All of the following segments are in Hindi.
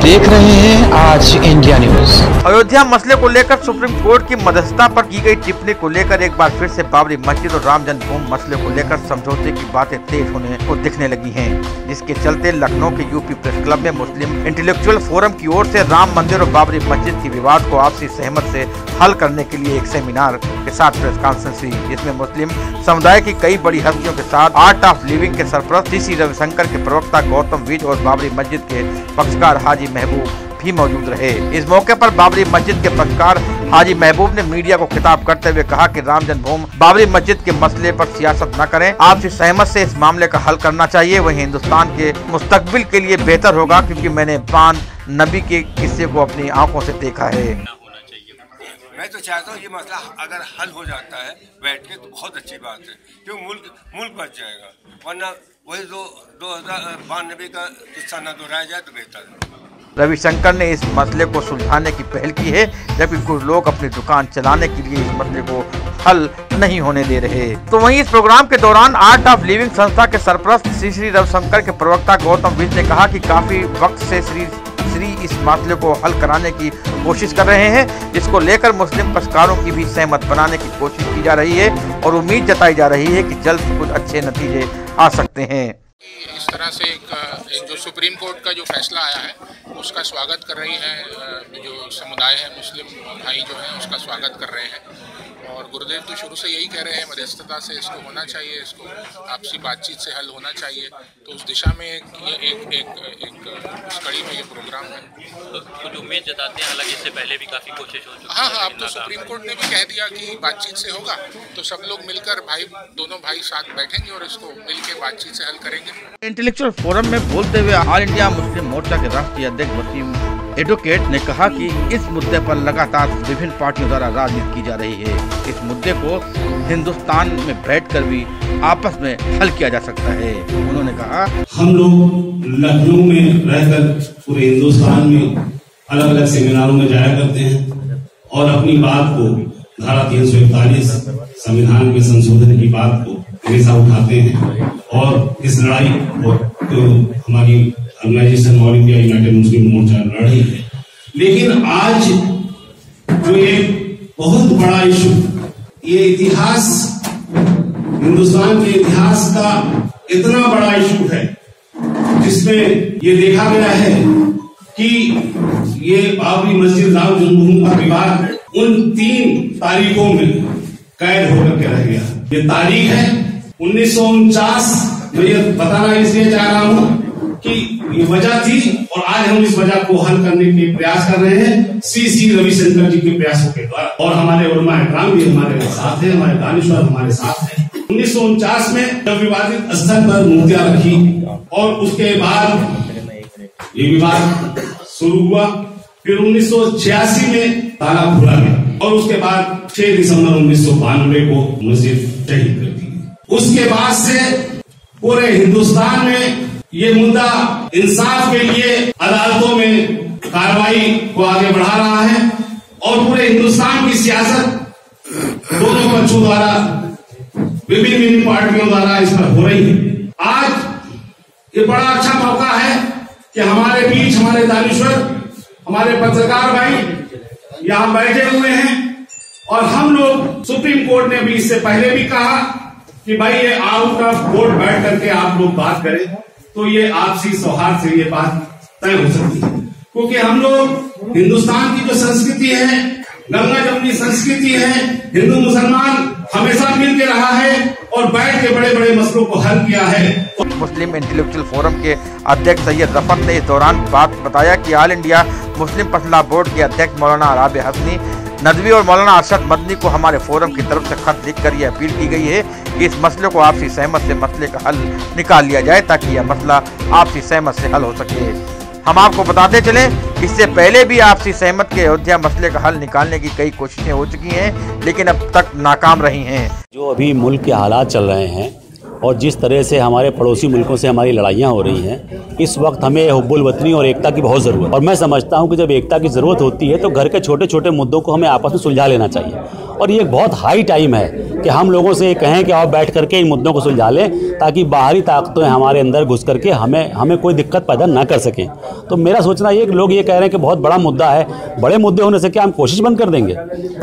देख रहे हैं आज इंडिया न्यूज। अयोध्या मसले को लेकर सुप्रीम कोर्ट की मध्यस्थता पर की गई टिप्पणी को लेकर एक बार फिर से बाबरी मस्जिद और राम जन्मभूमि मसले को लेकर समझौते की बातें तेज होने को दिखने लगी हैं, जिसके चलते लखनऊ के यूपी प्रेस क्लब में मुस्लिम इंटेलेक्चुअल फोरम की ओर से राम मंदिर और बाबरी मस्जिद की विवाद को आपसी सहमत से हल करने के लिए एक सेमिनार के साथ प्रेस कॉन्फ्रेंस हुई, जिसमें मुस्लिम समुदाय की कई बड़ी हस्तियों के साथ आर्ट ऑफ लिविंग के सरपरस्त श्री रविशंकर के प्रवक्ता गौतम विज और बाबरी मस्जिद के पक्षकार हाजी महबूब भी मौजूद रहे। इस मौके पर बाबरी मस्जिद के पक्षकार हाजी महबूब ने मीडिया को खिताब करते हुए कहा कि राम जन्मभूमि बाबरी मस्जिद के मसले पर सियासत न करें, आपसी सहमत से इस मामले का हल करना चाहिए। वहीं हिंदुस्तान के मुस्तकबिल के लिए बेहतर होगा, क्योंकि मैंने पान नबी के किस्से को अपनी आंखों से देखा है। मैं तो चाहता हूँ ये मसला अगर हल हो जाता है बैठ के तो बहुत अच्छी बात है, क्योंकि मुल्क बच जाएगा, वरना वही 2092 का किस्सा न दोहराया जाए तो बेहतर है। रविशंकर ने इस मसले को सुलझाने की पहल की है, जबकि कुछ लोग अपनी दुकान चलाने के लिए इस मसले को हल नहीं होने दे रहे। तो वहीं इस प्रोग्राम के दौरान आर्ट ऑफ लिविंग संस्था के सरपरस्त श्री रविशंकर के प्रवक्ता गौतम विज ने कहा कि काफी वक्त से श्री इस मसले को हल कराने की कोशिश कर रहे हैं, जिसको लेकर मुस्लिम पक्षकारों की भी सहमत बनाने की कोशिश की जा रही है और उम्मीद जताई जा रही है कि जल्द कुछ अच्छे नतीजे आ सकते हैं। इस तरह से एक जो सुप्रीम कोर्ट का जो फैसला आया है उसका स्वागत कर रही है, जो समुदाय है मुस्लिम भाई जो हैं उसका स्वागत कर रहे हैं। और गुरुदेव तो शुरू से यही कह रहे हैं मध्यस्थता से इसको होना चाहिए, इसको आपसी बातचीत से हल होना चाहिए। तो उस दिशा में उस कड़ी में ये प्रोग्राम है। तो कुछ उम्मीद जताते हैं, हालांकि इससे पहले भी काफ़ी कोशिश हो चुकी है। हाँ, अब तो सुप्रीम कोर्ट ने भी कह दिया कि बातचीत से होगा, तो सब लोग मिलकर दोनों भाई साथ बैठेंगे और इसको मिलकर बातचीत से हल करेंगे। इंटेलेक्चुअल फोरम में बोलते हुए ऑल इंडिया मुस्लिम मोर्चा के राष्ट्रीय अध्यक्ष वसीम एडवोकेट ने कहा कि इस मुद्दे पर लगातार विभिन्न पार्टियों द्वारा राजनीति की जा रही है। इस मुद्दे को हिंदुस्तान में बैठकर भी आपस में हल किया जा सकता है। उन्होंने कहा, हम लोग लखनऊ में रहकर पूरे हिंदुस्तान में अलग अलग सेमिनारों में जाया करते हैं और अपनी बात को धारा 341 संविधान में संशोधन की बात को हमेशा उठाते हैं और इस लड़ाई को हमारी ऑर्गेनाइजेशन ऑल इंडिया यूनाइटेड मुस्लिम मोर्चा लड़ रही है। लेकिन आज जो एक बहुत बड़ा इशू, ये इतिहास, हिंदुस्तान के इतिहास का इतना बड़ा इशू है, जिसमें ये देखा गया है कि ये बाबरी मस्जिद राम जन्मभूमि का विवाद उन 3 तारीखों में कैद होकर के रह गया। ये तारीख है 1949। मैं ये बताना इसलिए चाह रहा हूँ कि ये वजह थी और आज हम इस वजह को हल करने के प्रयास कर रहे हैं श्री रविशंकर जी के प्रयासों के द्वारा, और हमारे उलमा इकराम भी हमारे साथ है, हमारे दानिश्वर हमारे साथ है। 1949 में जब विवादित स्थल पर मूर्तियां रखी और उसके बाद ये विवाद शुरू हुआ, फिर 1986 में ताला खुला गया और उसके बाद 6 दिसंबर 1992 को मस्जिद शहीद कर दी। उसके बाद से पूरे हिंदुस्तान में ये मुद्दा इंसाफ के लिए अदालतों में कार्रवाई को आगे बढ़ा रहा है और पूरे हिंदुस्तान की सियासत दोनों पक्षों द्वारा, विभिन्न पार्टियों द्वारा इस पर हो रही है। आज ये बड़ा अच्छा मौका है कि हमारे बीच हमारे दानिश्वर, हमारे पत्रकार भाई यहाँ बैठे हुए हैं और हम लोग, सुप्रीम कोर्ट ने भी इससे पहले भी कहा कि भाई ये आउट ऑफ कोर्ट बैठ करके आप लोग बात करें, तो ये आपसी सौहार्द से ये बात तय हो सकती है। क्योंकि हम लोग हिंदुस्तान की जो संस्कृति है, गंगा जमुनी संस्कृति है, हिंदू मुसलमान हमेशा मिलकर रहा है और बैठ के बड़े बड़े मसलों को हल किया है। मुस्लिम इंटेलेक्चुअल फोरम के अध्यक्ष सैयद रफत ने इस दौरान बात बताया कि ऑल इंडिया मुस्लिम पसला बोर्ड के अध्यक्ष मौलाना राबे हसनी नदवी और मौलाना अरशद मदनी को हमारे फोरम की तरफ से खत लिखकर यह अपील की गई है कि इस मसले को आपसी सहमत से मसले का हल निकाल लिया जाए, ताकि यह मसला आपसी सहमत से हल हो सके। हम आपको बताते चलें, इससे पहले भी आपसी सहमत के अयोध्या मसले का हल निकालने की कई कोशिशें हो चुकी हैं, लेकिन अब तक नाकाम रही हैं। जो अभी मुल्क के हालात चल रहे हैं और जिस तरह से हमारे पड़ोसी मुल्कों से हमारी लड़ाइयाँ हो रही हैं, इस वक्त हमें हुब्बुल वतनी और एकता की बहुत ज़रूरत है। और मैं समझता हूँ कि जब एकता की ज़रूरत होती है तो घर के छोटे छोटे मुद्दों को हमें आपस में सुलझा लेना चाहिए और ये एक बहुत हाई टाइम है कि हम लोगों से कहें कि आओ बैठ करके इन मुद्दों को सुलझा लें, ताकि बाहरी ताकतें हमारे अंदर घुस करके हमें कोई दिक्कत पैदा ना कर सकें। तो मेरा सोचना ये कि लोग ये कह रहे हैं कि बहुत बड़ा मुद्दा है, बड़े मुद्दे होने से क्या हम कोशिश बंद कर देंगे?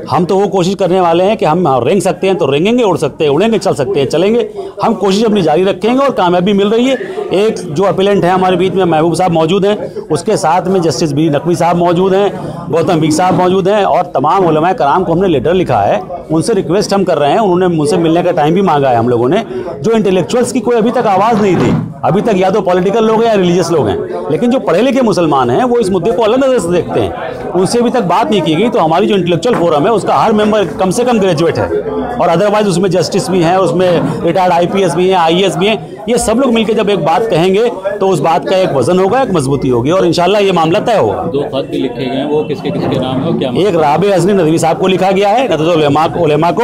हम तो वो कोशिश करने वाले हैं कि हम रेंग सकते हैं तो रेंगेंगे, उड़ सकते हैं उड़ेंगे, चल सकते हैं चलेंगे। हम कोशिश अपनी जारी रखेंगे और कामयाबी मिल रही है। एक जो अपीलेंट है हमारे बीच में, महबूब साहब मौजूद हैं, उसके साथ में जस्टिस बी नकवी साहब मौजूद हैं, गौतम बीक साहब मौजूद हैं, और तमाम उलमाए कराम को हमने लेटर लिखा है, उनसे रिक्वेस्ट हम कर रहे हैं। उन्होंने मुझसे मिलने का टाइम भी मांगा है हम लोगों ने। जो इंटेलेक्चुअल्स की कोई अभी तक आवाज़ नहीं थी, अभी तक या तो पॉलिटिकल लोग हैं या रिलीजियस लोग हैं, लेकिन जो पढ़े लिखे मुसलमान हैं वो इस मुद्दे को अलग नज़र से देखते हैं, उनसे अभी तक बात नहीं की गई। तो हमारी जो इंटेलेक्चुअल फोरम है उसका हर मेंबर कम से कम ग्रेजुएट है, और अदरवाइज उसमें जस्टिस भी हैं, उसमें रिटायर्ड IPS भी हैं, IAS भी हैं। ये सब लोग मिलकर जब एक बात कहेंगे तो उस बात का एक वजन होगा, एक मजबूती होगी, और इंशाल्लाह ये मामला तय होगा। 2 खत भी लिखे गए हैं, वो किसके किसके नाम है, क्या? एक राबे अजनी नदवी साहब को लिखा गया है, नदवतुल उलमा को,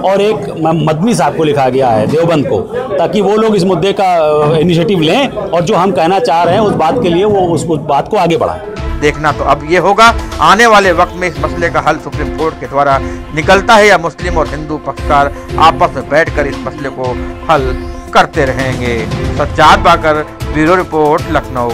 और एक मदनी साहब को लिखा गया है देवबंद को, ताकि वो लोग इस मुद्दे का इनिशिएटिव लें और जो हम कहना चाह रहे हैं उस बात के लिए वो उस बात को आगे बढ़ाएं। देखना तो अब ये होगा आने वाले वक्त में इस मसले का हल सुप्रीम कोर्ट के द्वारा निकलता है या मुस्लिम और हिंदू पक्षकार आपस में बैठकर इस मसले को हल करते रहेंगे। सज्जाद बाकर, ब्यूरो रिपोर्ट, लखनऊ।